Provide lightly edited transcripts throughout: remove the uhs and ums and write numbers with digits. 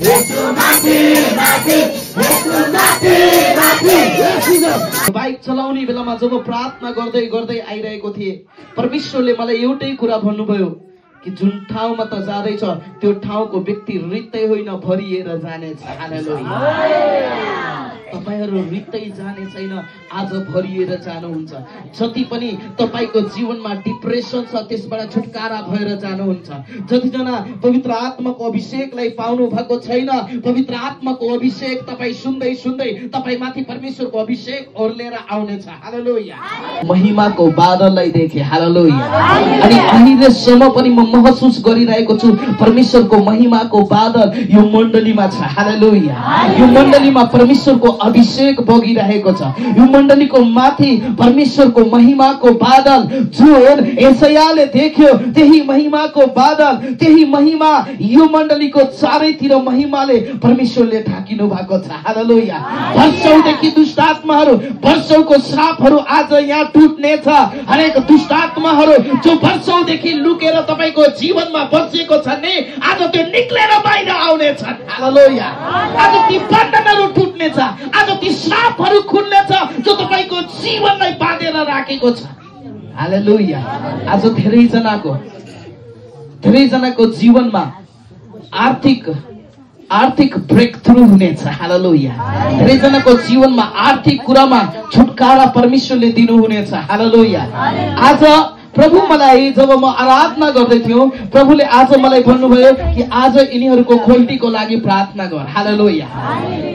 Yesu mati, bike चलाउने बेलामा जब प्रार्थना गर्दै गर्दै आइरहेको थिए, परमेश्वरले मलाई एउटै कुरा भन्नुभयो कि जुन ठाउँमा त जाँदैछ त्यो ठाउँको व्यक्ति रित्तै होइन भरिएर जानेछ। हालेलुया। तपाईहरु रित्तै जाने छैन, आज भरिएर जानुहुन्छ। जति पनि तपाईको जीवनमा डिप्रेसन छ त्यसबाट छुटकारा भएर जानुहुन्छ। जतिजना पवित्र आत्माको अभिषेकलाई पाउनु भएको छैन, पवित्र आत्माको अभिषेक तपाई सुन्दै सुन्दै तपाई माथि परमेश्वरको अभिषेक ओर्लेर आउनेछ। हालेलुया। महिमाको बादललाई देखे। हालेलुया। अनि अहिलेसम्म पनि म महसुस गरिरहेको छु परमेश्वरको महिमाको बादल यो मण्डलीमा छ। हालेलुया। यो मण्डलीमा परमेश्वरको अभिषेक बगिरहेको छ। यो मण्डलीको माथि परमेश्वरको महिमाको बादल जुन यशायाले देख्यो त्यही महिमाको बादल, त्यही महिमा यो मण्डलीको चारैतिर महिमाले परमेश्वरले ढाकिनु भएको छ। हालेलुया। वर्षौंदेखि दुष्ट आत्माहरू, वर्षौंको श्रापहरू आज यहाँ टुट्नेछ। हरेक दुष्ट आत्माहरू जो वर्षौंदेखि लुकेर तपाईको जीवनमा बसेको छ नि, आज त्यो निक्लेर बाहिर आउनेछ। हालेलुया। आज ती बन्धनहरू टुट्नेछ, आज ती श्रापहरू खुल्नेछ जो तपाईको जीवनलाई बाँधेर राखेको छ। हालेलुया। आज धेरैजनाको जीवनमा आर्थिक ब्रेक थ्रु हुनेछ। हालेलुया। धेरैजनाको जीवनमा आर्थिक कुरामा छुटकारा परमेश्वरले दिनुहुनेछ। हालेलुया। आज प्रभु मलाई जब म आराधना गर्दै थियो, प्रभुले आज मलाई भन्नुभयो कि आज यिनीहरूको खोल्टीको लागि प्रार्थना गर। हालेलुया।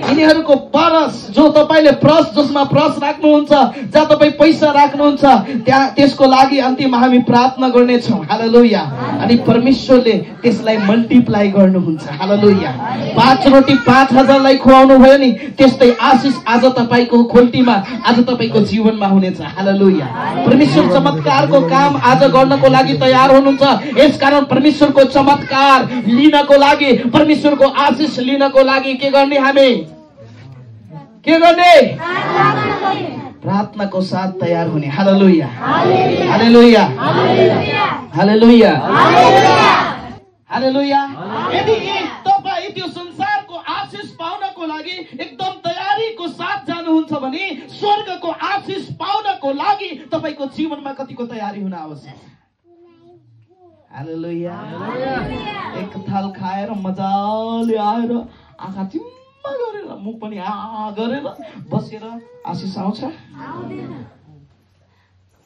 यिनीहरूको परस जो तपाईले प्रस जसमा प्रस राख्नुहुन्छ, जहाँ तपाई पैसा राख्नुहुन्छ, त्यहाँ त्यसको लागि अन्तिममा हामी प्रार्थना गर्नेछौँ। हालेलुया। अनि परमेश्वरले त्यसलाई मल्टिप्लाई गर्नुहुन्छ। हालेलुया। 5 रोटी 5000लाई खुवाउनु भयो नि, त्यस्तै आशीष आज तपाईको खोल्टीमा, आज तपाईको जीवनमा हुनेछ। हालेलुया। परमेश्वर चमत्कारको काम आज गर्नको लागि तयार हुनुहुन्छ। यसकारण परमेश्वरको चमत्कार लिनको लागि, परमेश्वरको आशीष लिनको लागि के गर्ने? हामी के गर्ने? प्रार्थनाको साथ तयार हुने। हालेलुया। हालेलुया। हालेलुया। हालेलुया। यदि तपाईँ त्यो संसारको आशीष पाउनको लागि एकदम तयारीको साथ जानुहुन्छ भने स्वर्गको आशीष पाउनको लागि तपाईको जीवनमा कतिको तयारी हुन आवश्यक छ। हालेलुया। एक थाल खाएर मजाले आएर आँखा चिम्मा गरेर मुख पनि आ गरेर बसेर आशीष आउँछ?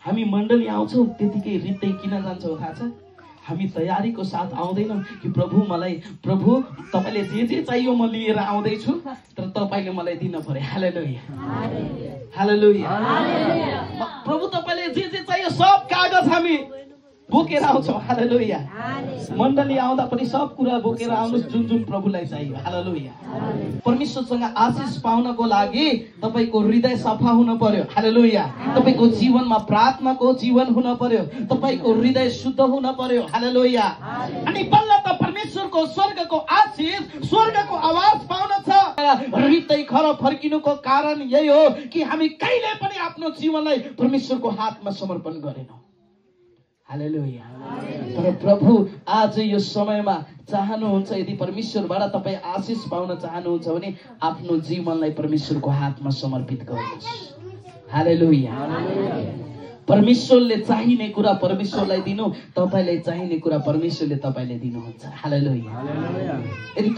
हामी मण्डली आउँछौँ त्यतिकै रित्तै किन जान्छौँ थाहा छ? हामी तयारीको साथ आउँदैनौँ कि प्रभु तपाईले जे चाहियो म लिएर आउँदैछु, तर तपाईले मलाई दिन पर्यो। हालेलुया। हालेलुया। प्रभु तपाईले जे चाहियो सब कागज हामी बोकेर आउँछौँ। हालेलुया। मण्डली आउँदा पनि सब कुरा बोकेर आउनुहोस् जुन प्रभुलाई चाहियो। हालेलुया। परमेश्वरसँग आशीष पाउनको लागि तपाईको हृदय सफा हुन पर्यो। हालेलुया। तपाईको जीवनमा प्रार्थनाको जीवन हुन पर्यो, तपाईको हृदय शुद्ध हुन पर्यो। हालेलुया। अनि बल्ल त परमेश्वरको स्वर्गको आशीष, स्वर्गको आवाज पाउन छ। हृदय घर फर्किनुको कारण यही हो कि हामी कहिले पनि आफ्नो जीवनलाई परमेश्वरको हातमा समर्पण गरेनौँ। हालेलुया। तर प्रभु आज यो समयमा चाहनुहुन्छ, यदि परमेश्वरबाट तपाईँ आशीष पाउन चाहनुहुन्छ भने आफ्नो जीवनलाई परमेश्वरको हातमा समर्पित गर्नुहोस्। हालेलुया। परमेश्वरले चाहिने कुरा परमेश्वरलाई दिनु, तपाईलाई चाहिने कुरा परमेश्वरले तपाईलाई दिनुहुन्छ। हालेलुया। यदि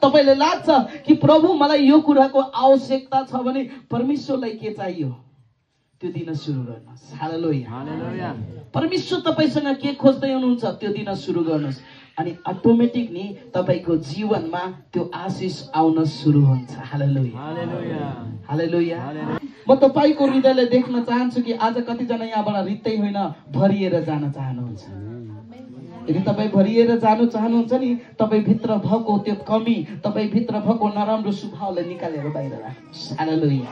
तपाईले लाग्छ कि प्रभु मलाई यो कुराको आवश्यकता छ भने परमेश्वरलाई के चाहियो त्यो दिन सुरु गर्नुहोस्। हालेलुया। परमेश्वर तपाईसँग के खोज्दै हुनुहुन्छ त्यो दिन सुरु गर्नुहोस्, अनि अटोमेटिक नि तपाईको जीवनमा त्यो आशीष आउन सुरु हुन्छ। हालेलुया। हालेलुया। म तपाईको हृदयलाई देख्न चाहन्छु कि आज कतिजना यहाँबाट रित्तै होइन भरिएर जान चाहनुहुन्छ। यदि तपाईँ भरिएर जानु चाहनुहुन्छ नि, तपाईँ भित्र भएको त्यो कमी, तपाईँ भित्र भएको नराम्रो स्वभावलाई निकालेर बाहिर राख्नुहोस्। हालेलुया।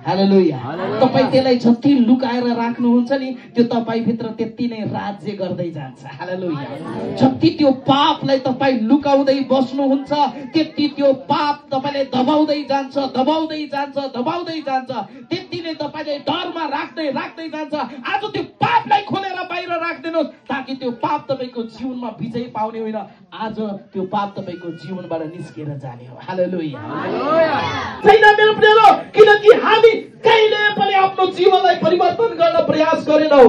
हालेलुया। तपाईँ त्यसलाई जति लुकाएर राख्नुहुन्छ नि, त्यो तपाईँ भित्र त्यति नै राज्य गर्दै जान्छ। हालेलुया। जति त्यो पापलाई तपाईँ लुकाउँदै बस्नुहुन्छ, त्यति त्यो पाप तपाईले दबाउँदै जान्छ, दबाउँदै जान्छ, दबाउँदै जान्छ। त्यति नै तपाईले डरमा राख्दै जान्छ। आज त्यो पापलाई खोलेर बाहिर राख्दिनुहोस् ताकि त्यो पाप तपाईको जीवनमा विजय पाउने होइन, आज त्यो पाप तपाईको जीवनबाट निस्केर जाने हो। हालेलुया। छैन मेरो प्रियहरू, किनकि हामी कहिले पनि आफ्नो जीवनलाई परिवर्तन गर्न प्रयास गरेनौं।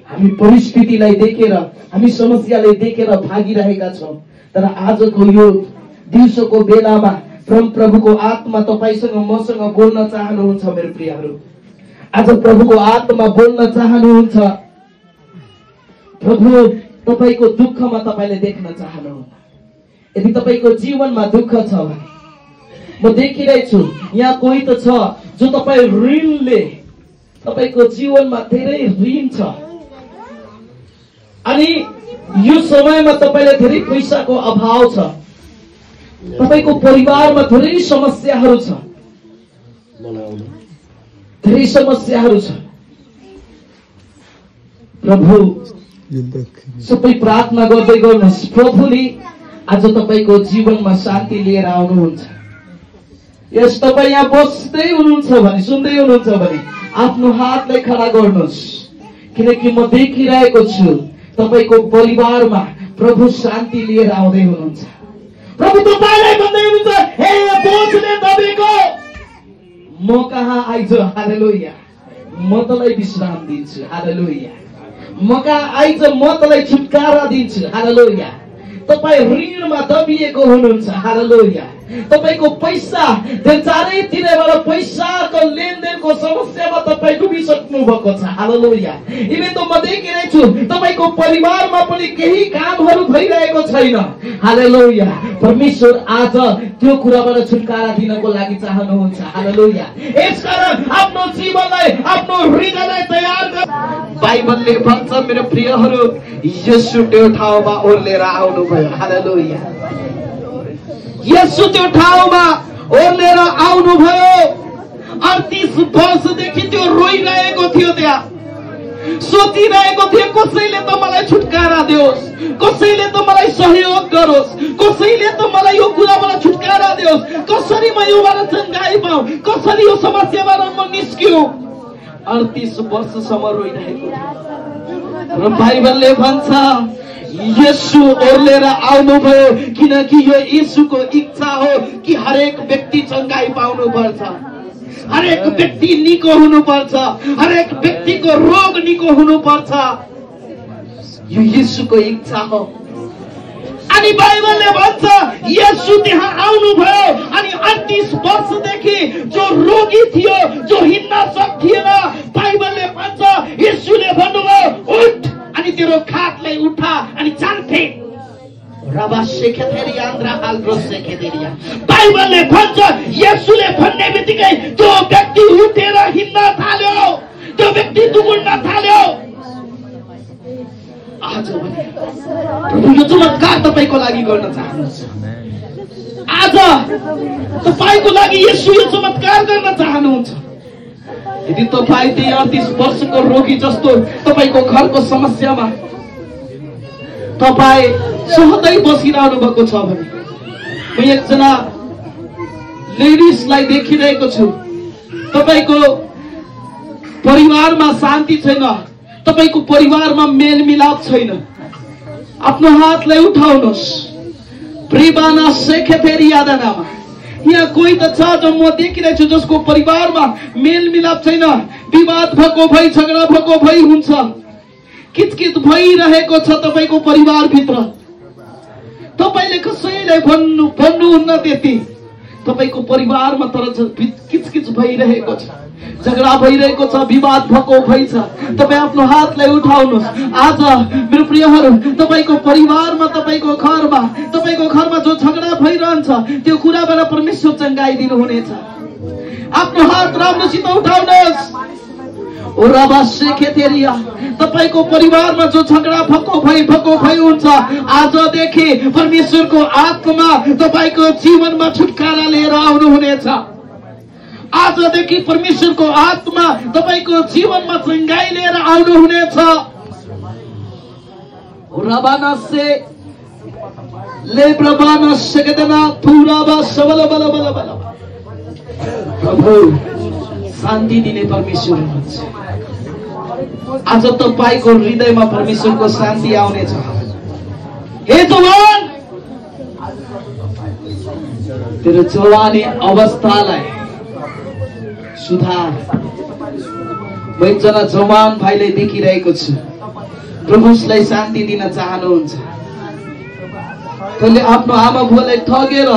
हामी परिस्थितिलाई देखेर, हामी समस्यालाई देखेर भागिरहेका छौं। तर आजको यो दिउँसोको बेलामा प्रभुको आत्मा तपाईसँग मसँग बोल्न चाहनुहुन्छ मेरो प्रियहरू। आज प्रभुको आत्मा बोल्न चाहनुहुन्छ। प्रभु तपाईको दुःखमा तपाईले देख्न चाहनुहुन्न। यदि तपाईको जीवनमा दुःख छ भने म देखिरहेछु यहाँ कोही त छ जो तपाई ऋणले तपाईको जीवनमा धेरै ऋण छ अनि यो समयमा तपाईले धेरै पैसाको अभाव छ, तपाईको परिवारमा धेरै समस्याहरू छ, धेरै समस्याहरू छ। प्रभु सबै प्रार्थना गर्दै गर्नुहोस्, प्रभुले आज तपाईको जीवनमा शान्ति लिएर आउनुहुन्छ। यस तपाईँ यहाँ बस्दै हुनुहुन्छ भने, सुन्दै हुनुहुन्छ भने आफ्नो हातलाई खडा गर्नुहोस्, किनकि म देखिरहेको छु तपाईको परिवारमा प्रभु शान्ति लिएर आउँदै हुनुहुन्छ। प्रभु तपाईलाई भन्दै हुनुहुन्छ, हे बोझले दबेको म कहाँ आइज। हालेलुया। म तँलाई विश्राम दिन्छु। हालेलुया। म कहाँ आइज, म तँलाई छुटकारा दिन्छु। हालेलुया। तपाईँ ऋणमा दबिएको हुनुहुन्छ। हालेलुया। तपाईको पैसा चारैतिरबाट पैसाको लेनदेनको समस्यामा तपाईँ डुबिसक्नु भएको छ। हालेलुया। इभन त म देखिरहेछु तपाईको परिवारमा पनि केही कामहरू भइरहेको छैन। हालेलुया। परमेश्वर आज त्यो कुराबाट छुटकारा दिनको लागि चाहनुहुन्छ। हालेलुया। यसकारण आफ्नो जीवनलाई, आफ्नो हृदयलाई तयार गर। बाइबलले भन्छ मेरो प्रियहरू, येशू त्यो ठाउँमा ओर्लेर आउनुभयो। हालेलुया। येशू त्यो ठाउँमा ओर्लेर आउनुभयो। 38 वर्षदेखि त्यो रोइरहेको थियो, त्यहाँ सोचिरहेको थियो कसैले त मलाई छुटकारा दियोस्, कसैले त मलाई सहयोग गरोस्, कसैले त मलाई यो कुराबाट छुटकारा दियोस्, कसरी म योबाट चङ्गाई पाऊँ, कसरी यो समस्याबाट म निस्कियो। 38 वर्षसम्म रोइरहेको थियो। र बाइबलले भन्छ येशू ओर्लेर आउनुभयो, किनकि यो येशूको इच्छा हो कि हरेक व्यक्ति चङ्गाई पाउनु पर्छ, हरेक व्यक्ति निको हुनुपर्छ, हरेक व्यक्तिको रोग निको हुनुपर्छ। यो येशूको इच्छा हो। अनि बाइबलले भन्छ येशू त्यहाँ आउनुभयो अनि 38 वर्षदेखि जो रोगी थियो, जो हिँड्न सक्थिएन, बाइबलले भन्छ येशूले भन्नुभयो उठ अनि तेरो खाटलाई उठा अनि चाल्थे। बाइबलले भन्छ येशूले भन्ने बित्तिकै त्यो व्यक्ति उठेर हिँड्न थाल्यो, त्यो व्यक्ति दुगुड्न थाल्यो। आज प्रभु यो चमत्कार तपाईको लागि गर्न चाहनुहुन्छ। आज तपाईको लागि येशू यो चमत्कार गर्न चाहनुहुन्छ। यदि तपाईँ त्यही 38 वर्षको रोगी जस्तो तपाईको घरको समस्यामा तपाईँ सहजै बसिरहनु भएको छ भने म एकजना लेडिजलाई देखिरहेको छु। तपाईको परिवारमा शान्ति छैन, तपाईको परिवारमा मेलमिलाप छैन। आफ्नो हातलाई उठाउनुहोस्। प्रिबाना सेखेफेरी यादनामा यहाँ कोही त छ जो म देखिरहेछु जसको परिवारमा मेलमिलाप छैन, विवाद भएको भई, झगडा भएको भई हुन्छ, किचकिच भइरहेको छ तपाईको परिवारभित्र। तपाईले कसैलाई भन्नुहुन्न त्यति, तपाईको परिवारमा तर किचकिच भइरहेको छ, झगडा भइरहेको छ, विवाद भएको भई छ। तपाईँ आफ्नो हातलाई उठाउनुहोस्। आज मेरो प्रियहरू, तपाईको परिवारमा, तपाईको घरमा जो झगडा भइरहन्छ त्यो कुराबाट परमेश्वर चङ्गाई दिनुहुनेछ। आफ्नो हात राम्रोसित उठाउनुहोस्। तपाईको परिवारमा जो झगडा भक्को भई हुन्छ, आजदेखि परमेश्वरको आत्मा तपाईको जीवनमा छुटकारा लिएर आउनुहुनेछ। आजदेखि परमेश्वरको आत्मा तपाईको जीवनमा चङ्गाई लिएर आउनुहुनेछ। प्रभु शान्ति दिने परमेश्वर हुनुहुन्छ। आज तपाईको हृदयमा परमेश्वरको शान्ति आउनेछ। हे जवान, तेरो जवानी अवस्थालाई सुधार। म एकजना जवान भाइलाई देखिरहेको छु, प्रभु उसलाई शान्ति दिन चाहनुहुन्छ। तैँले आफ्नो आमा बुवालाई ठगेर